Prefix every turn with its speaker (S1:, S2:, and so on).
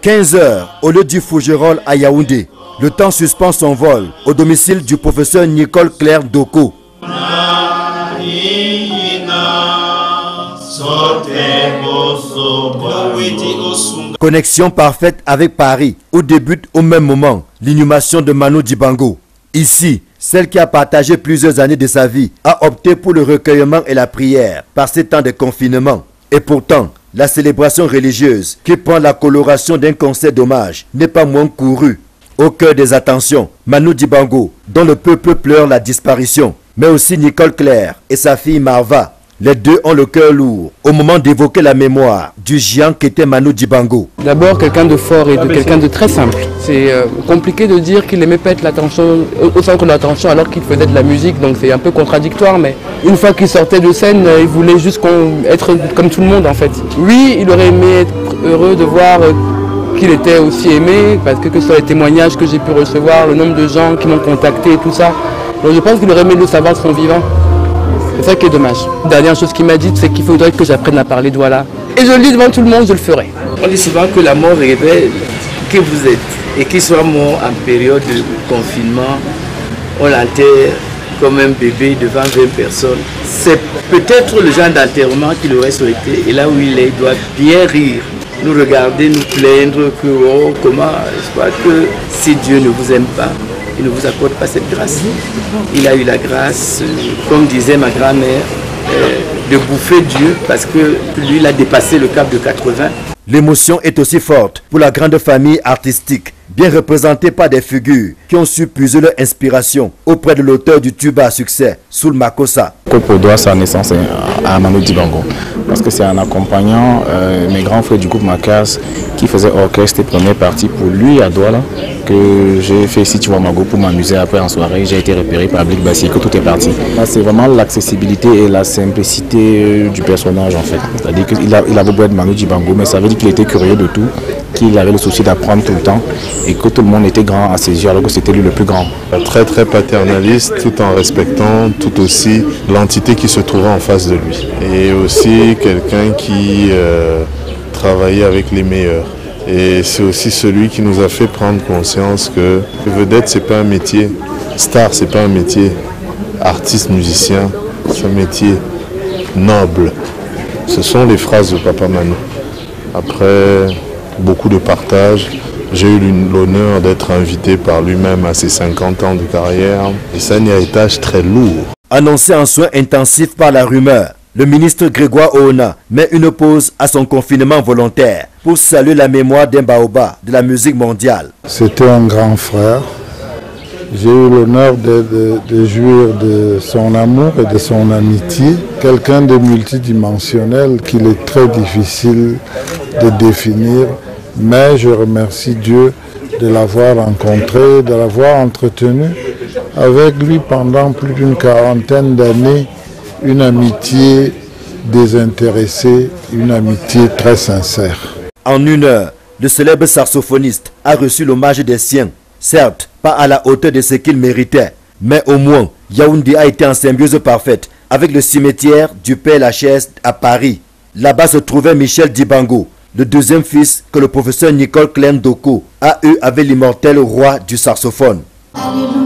S1: 15 heures au lieu du Fougerolles à Yaoundé. Le temps suspend son vol au domicile du professeur Nicole Claire Doko. Connexion parfaite avec Paris, où débute au même moment l'inhumation de Manu Dibango. Ici, celle qui a partagé plusieurs années de sa vie a opté pour le recueillement et la prière par ces temps de confinement. Et pourtant, la célébration religieuse qui prend la coloration d'un concert d'hommage n'est pas moins courue. Au cœur des attentions, Manu Dibango, dont le peuple pleure la disparition, mais aussi Nicole Claire et sa fille Marva. Les deux ont le cœur lourd au moment d'évoquer la mémoire du géant qu'était Manu Dibango.
S2: D'abord quelqu'un de fort et de quelqu'un de très simple. C'est compliqué de dire qu'il aimait pas être au centre de l'attention alors qu'il faisait de la musique, donc c'est un peu contradictoire, mais une fois qu'il sortait de scène, il voulait juste être comme tout le monde en fait. Oui, il aurait aimé être heureux de voir qu'il était aussi aimé, parce que ce soit les témoignages que j'ai pu recevoir, le nombre de gens qui m'ont contacté et tout ça. Donc je pense qu'il aurait aimé le savoir de son vivant. C'est ça qui est dommage. La dernière chose qu'il m'a dit, c'est qu'il faudrait que j'apprenne à parler de Douala. Et je le dis devant tout le monde, je le ferai.
S3: On dit souvent que la mort révèle qui vous êtes. Et qu'il soit mort en période de confinement, on l'enterre comme un bébé devant 20 personnes. C'est peut-être le genre d'enterrement qu'il aurait souhaité. Et là où il est, il doit bien rire, nous regarder, nous plaindre que oh, comment, je crois que si Dieu ne vous aime pas, il ne vous accorde pas cette grâce. Il a eu la grâce, comme disait ma grand-mère, de bouffer Dieu parce que lui, il a dépassé le cap de 80.
S1: L'émotion est aussi forte pour la grande famille artistique, bien représentée par des figures qui ont su puiser leur inspiration auprès de l'auteur du tube à succès, Soul Makossa.
S4: Kopo doit sa naissance à Manu Dibango, parce que c'est en accompagnant mes grands frères du groupe Makas qui faisaient orchestre et première partie pour lui à Douala que j'ai fait ici, tu vois, Mago pour m'amuser. Après en soirée, j'ai été repéré par Blick Bassi, que tout est parti. C'est vraiment l'accessibilité et la simplicité du personnage en fait. C'est-à-dire qu'il avait beau être Manu Dibango, mais ça veut dire qu'il était curieux de tout, qu'il avait le souci d'apprendre tout le temps et que tout le monde était grand à ses yeux alors que c'était lui le plus grand.
S5: Très très paternaliste tout en respectant tout aussi l'entité qui se trouvait en face de lui. Et aussi quelqu'un qui travaillait avec les meilleurs. Et c'est aussi celui qui nous a fait prendre conscience que vedette c'est pas un métier, star c'est pas un métier, artiste musicien c'est un métier noble. Ce sont les phrases de Papa Manu. Après beaucoup de partage, j'ai eu l'honneur d'être invité par lui-même à ses 50 ans de carrière. Et c'est un héritage très lourd.
S1: Annoncé en soins intensifs par la rumeur, le ministre Grégoire Oona met une pause à son confinement volontaire pour saluer la mémoire d'un baobab de la musique mondiale.
S6: C'était un grand frère. J'ai eu l'honneur de jouir de son amour et de son amitié. Quelqu'un de multidimensionnel qu'il est très difficile de définir. Mais je remercie Dieu de l'avoir rencontré, de l'avoir entretenu avec lui pendant plus d'une quarantaine d'années. Une amitié désintéressée, une amitié très sincère.
S1: En une heure, le célèbre saxophoniste a reçu l'hommage des siens. Certes, pas à la hauteur de ce qu'il méritait, mais au moins, Yaoundé a été en symbiose parfaite avec le cimetière du Père Lachaise à Paris. Là-bas se trouvait Michel Dibango, le deuxième fils que le professeur Nicole Claire Doko a eu avec l'immortel roi du saxophone.
S7: Alléluia.